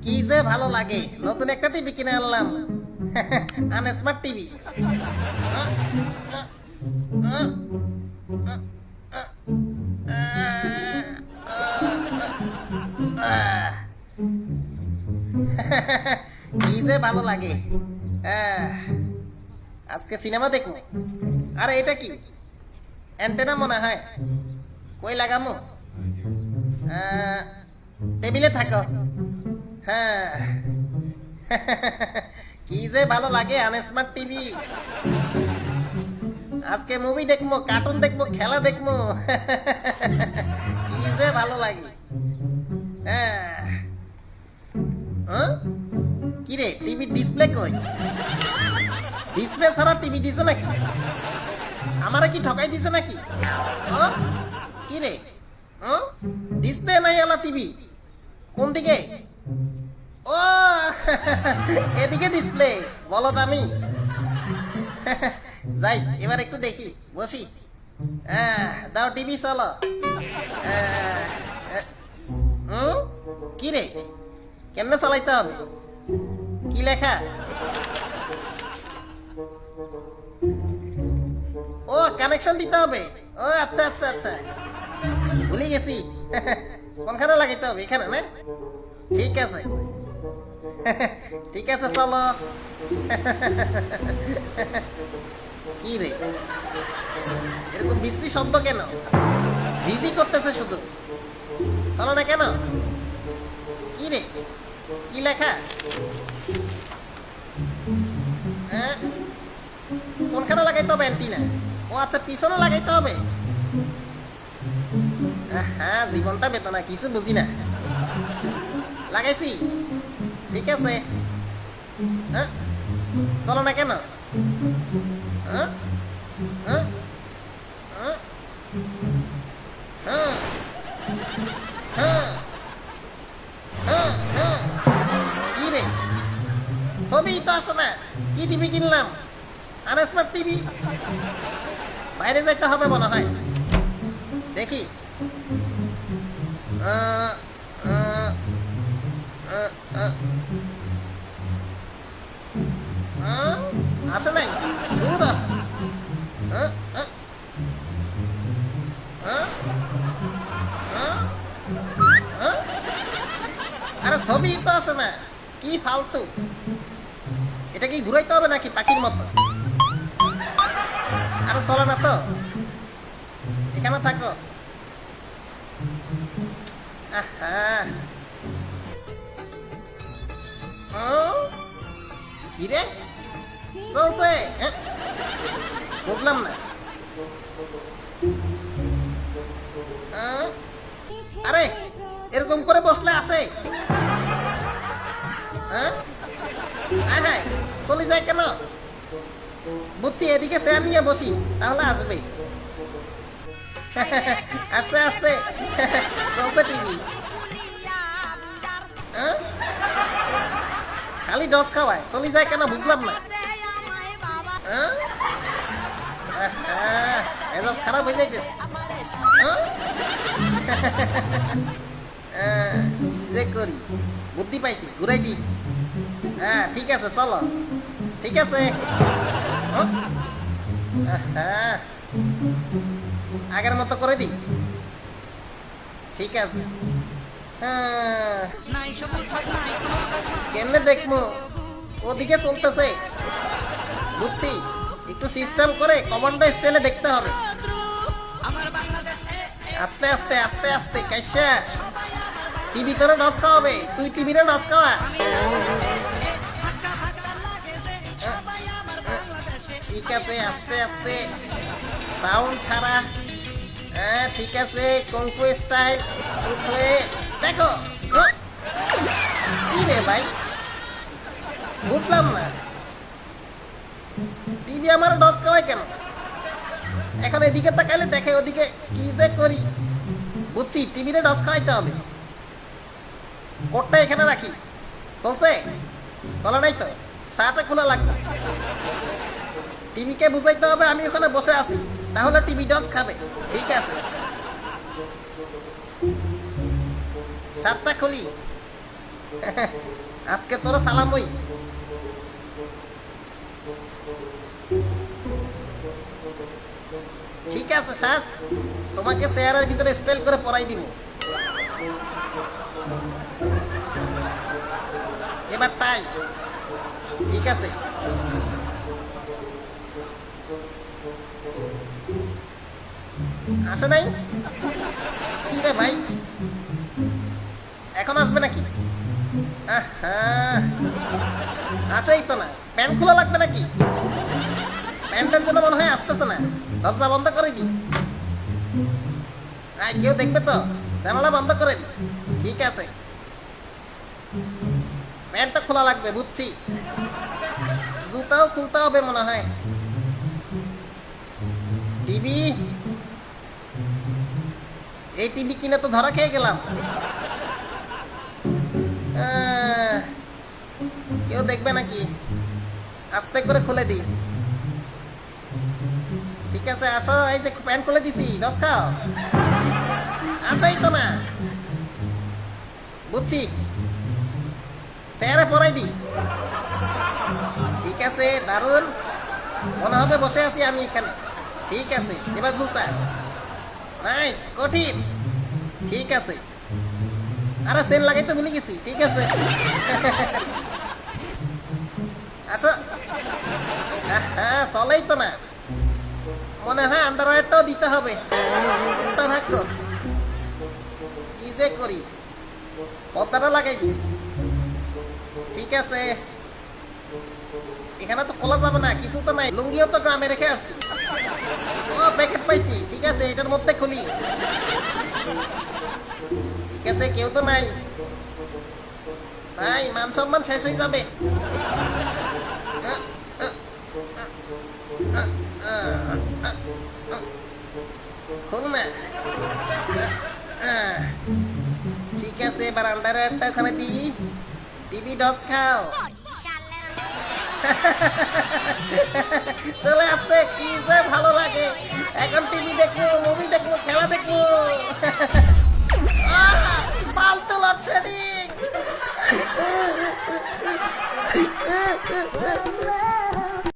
কি যে ভালো লাগে, নতুন একটা টিভি কিনে আনলাম। Unsmart TV. কি যে ভালো লাগে। আজকে সিনেমা দেখবো। আরে এটা কি অ্যান্টেনা মনে হয়, কই লাগামো? টেবিলে থাকো। হ্যাঁ। কি যে ভালো লাগে আনস্মার্ট টিভি। আজকে মুভি দেখবো, কার্টুন দেখবো, খেলা দেখবো। কি যে ভালো লাগে। হ্যাঁ, কি রে টিভি ডিসপ্লে কই? ডিসপ্লে ছাড়া টিভি দিছে নাকি? আমারে কি ঠকাই দিছে নাকি? কি রে, ডিসপ্লে নাই আলা টিভি কোন দিকে? ও এদিকে ডিসপ্লে, বলো দামি। যাই এবার একটু দেখি, বসি। দাও টিভি চলো। কি রে, কেমনে চালাইতে হবে? কি লেখা? ও কানেকশন দিতে হবে। ও আচ্ছা আচ্ছা আচ্ছা, ভুলে গেছি। কোনখানে লাগাইতে হবে? এখানে না? ঠিক আছে। ঠিক আছে চলো। কি রে, এরকম বিশ্রী শব্দ কেন? ঝিঝি করতেছে শুধু, চলো না কেন? কি রে, কি লেখা? কোনখানে লাগাইতে হবে অ্যান্টিনা? ও আচ্ছা, পিছনে লাগাইতে হবে। হ্যাঁ, জীবনটা বেতনা, কিছু বুঝি না। লাগাইছি, ঠিক আছে। চলো না কেন? কি রে, ছবি তো আসে না। কি টিভি কিনলাম? Unsmart TV. বাইরে যাইতে হবে মনে হয়, দেখি। আসে নাই, দূর। আরে ছবি তো আসে না, কি ফালতু। এটা কি ঘুরাইতে হবে নাকি পাখির মতো? আরে চলে না তো, এখানে থাকো। কি রে, চলছে? বুঝলাম না। আরে এরকম করে বসলে আসে? হ্যাঁ, চলে যায় কেন? বুঝছি, এদিকে চেয়ার নিয়ে বসি, তাহলে আসবে। আসছে আসছে, চলছে টিভি। খালি ডস খাওয়ায়, চলে যায় কেন বুঝলাম না। মেজাজ খারাপ হয়ে যাইতেছে। কি যে করি, বুদ্ধি পাইছি, ঘুরাই দিই। হ্যাঁ ঠিক আছে চলো, ঠিক আছে। আগের মতো করে দিই, ঠিক আছে। কেমনে দেখবো? ওদিকে চলতেছে, বুঝছি। একটু সিস্টেম করে কমান্ডো স্টাইলে দেখতে হবে। আস্তে আস্তে আস্তে আস্তে কাইসা টিভি তোরে নস খাওয়াবে, তুই টিভিরে নস খাওয়া। ঠিক আছে, আস্তে আস্তে, সাউন্ড ছাড়া। ঠিক আছে, কুংফু স্টাইল। দেখো। কি রে ভাই, বুঝলাম না। টিভি আমার ডস খাওয়ায় কেন? এখন এদিকে তাকাইলে দেখে ওদিকে। কি যে করি, বুঝছি। টিভিরে ডস খাওয়াইতে হবে। কোটটা এখানে রাখি, চলছে? চলে নাই তো, শার্টটা খোলা লাগবে। টিভিকে বুঝাইতে হবে আমি ওখানে বসে আছি, তাহলে টিভি ডস খাবে। ঠিক আছে, শার্টটা খুলি। আজকে তোরা সালাম ওই ঠিক আছে স্যার, তোমাকে চেয়ারের ভিতরে স্টাইল করে পরাই দিব। এবার টাই ঠিক আছে। আসে নাই কি রে ভাই, এখন আসবে নাকি? আসেই তো না, প্যান্ট খোলা লাগবে নাকি? প্যান্টের জন্য মনে হয় আসতেছে না, দরজা বন্ধ করে দি। কেউ দেখবে তো, জানালা বন্ধ করে দি। ঠিক আছে, প্যান্টটা খোলা লাগবে বুঝছি, জুতাও খুলতে হবে মনে হয়। টিভি, এই টিভি কিনে তো ধরা খেয়ে গেলাম। কেউ দেখবে নাকি? আস্তে করে খুলে দিই। ঠিক আছে আসো, এই যে প্যান্ট খুলে দিছি, রস খাও। আসেই তো না, বুঝছি, চেয়ারে পরাই দি। ঠিক আছে, দারুণ, মনে হবে বসে আছি আমি এখানে। ঠিক আছে, এবার জুতা, নাইস, কঠিন, ঠিক আছে। আরে সেন লাগাইতে ভুলে গেছি, ঠিক আছে। আসো, হ্যাঁ চলেই তো না, মনে হয় আন্ডারওয়্যারটাও দিতে হবে। তা ভাগ্য, কি যে করি, পর্দাটা লাগাই দি। ঠিক আছে, এখানে তো খোলা যাবে না, কিছু তো নাই, লুঙ্গিও তো গ্রামে রেখে আসছি। ও প্যাকেট পাইছি, ঠিক আছে, এটার মধ্যে খুলি। ঠিক আছে, কেউ তো নাই, তাই মান সম্মান শেষ হয়ে যাবে। খুল না। ঠিক আছে, এবার আন্ডারওয়্যারটা ওখানে দিই। টিভি ডস খাও। চলে আসছে, কি যে ভালো লাগে, এখন টিভি দেখবো, মুভি দেখবো, খেলা দেখবো। ফালতু লোডশেডিং।